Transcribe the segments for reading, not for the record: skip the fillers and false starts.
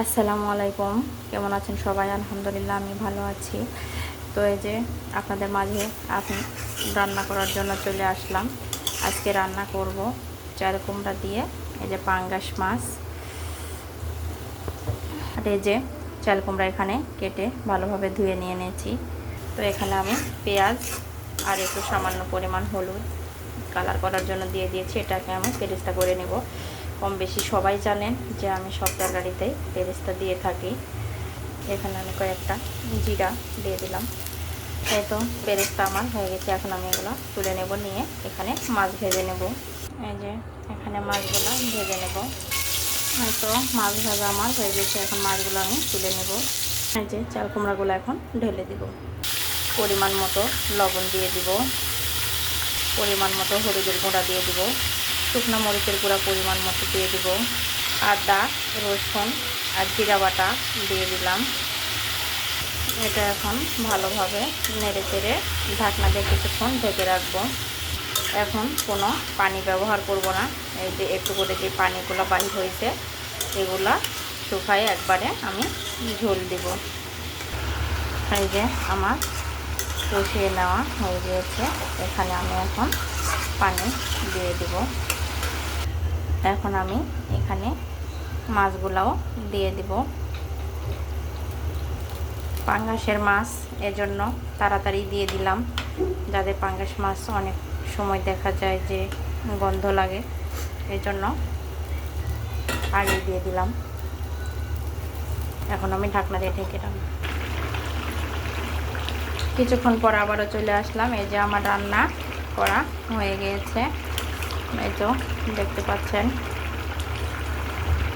আসসালামু আলাইকুম। কেমন আছেন সবাই? আলহামদুলিল্লাহ আমি ভালো আছি। তো এই যে আপনাদের মাঝে আমি রান্না করার জন্য চলে আসলাম। আজকে রান্না করব চাল কুমড়া দিয়ে এই যে পাঙ্গাস মাছ। আর এই যে চাল কুমড়া এখানে কেটে ভালোভাবে ধুয়ে নিয়ে নিয়েছি। তো এখানে আমি পেঁয়াজ আর একটু সামান্য পরিমাণ হলুদ কালার করার জন্য দিয়ে দিয়েছি। এটাকে আমি পেরেস্তা করে নেব। কম বেশি সবাই জানেন যে আমি সব তরকারিতেই পেরেস্তা দিয়ে থাকি। এখানে আমি কয়েকটা জিরা দিয়ে দিলাম। এই তো পেরেস্তা আমার হয়ে গেছে। এখন আমি এগুলো তুলে নেব, নিয়ে এখানে মাছ ভেজে নেব। এই যে এখানে মাছগুলো ভেজে নেব। এই তো মাছ ভাজা আমার হয়ে গেছে। এখন মাছগুলো আমি তুলে নেব। এই যে চাল কুমড়াগুলো এখন ঢেলে দিব। পরিমাণ মতো লবণ দিয়ে দিব, পরিমাণ মতো হলুদের গুঁড়া দিয়ে দিব, শুকনো মরিচের গুঁড়া পরিমাণ মতো দিয়ে দিব, আদা রসুন আর জিরা বাটা দিয়ে দিলাম। এটা এখন ভালোভাবে নেড়ে চেড়ে ঢাকনা দিয়ে কিছুক্ষণ ঢেকে রাখবো। এখন কোনো পানি ব্যবহার করব না। এই যে একটু করে যে পানিগুলো বাহির হয়েছে এগুলা শুকায় একবারে আমি ঝোল দিব। এই যে আমার কষিয়ে নেওয়া হয়ে গিয়েছে। এখানে আমি এখন পানি দিয়ে দিব। এখন আমি এখানে মাছগুলাও দিয়ে দিব। পাঙ্গাসের মাছ এজন্য তাড়াতাড়ি দিয়ে দিলাম। যাদের পাঙ্গাস মাছ অনেক সময় দেখা যায় যে গন্ধ লাগে, এজন্য আগে দিয়ে দিলাম। এখন আমি ঢাকনা দিয়ে ঢেকে রাখবো। কিছুক্ষণ পর আবারও চলে আসলাম। এই যে আমার রান্না করা হয়ে গিয়েছে। এই তো দেখতে পাচ্ছেন।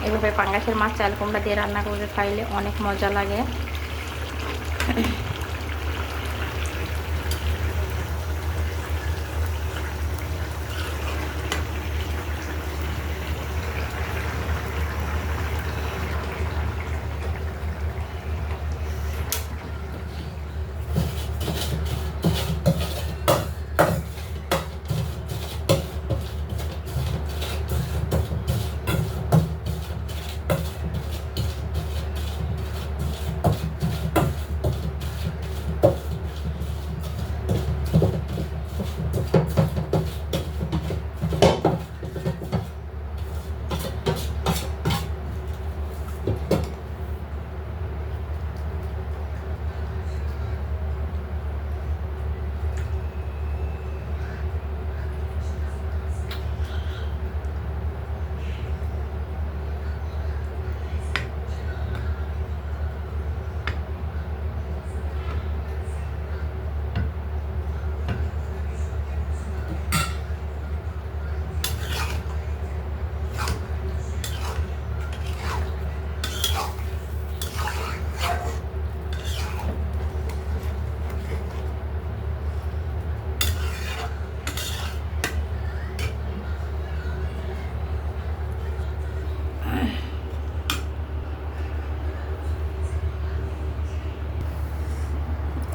এভাবে পাঙ্গাসের মাছ চাল কুমড়া দিয়ে রান্না করে খাইলে অনেক মজা লাগে।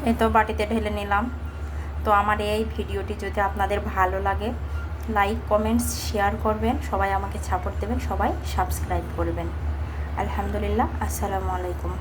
এই তো বাটিতে ঢেলে নিলাম। তো আমার এই ভিডিওটি যদি আপনাদের ভালো লাগে লাইক কমেন্টস শেয়ার করবেন, সবাই আমাকে সাপোর্ট দেবেন, সবাই সাবস্ক্রাইব করবেন। আলহামদুলিল্লাহ। আসসালামু আলাইকুম।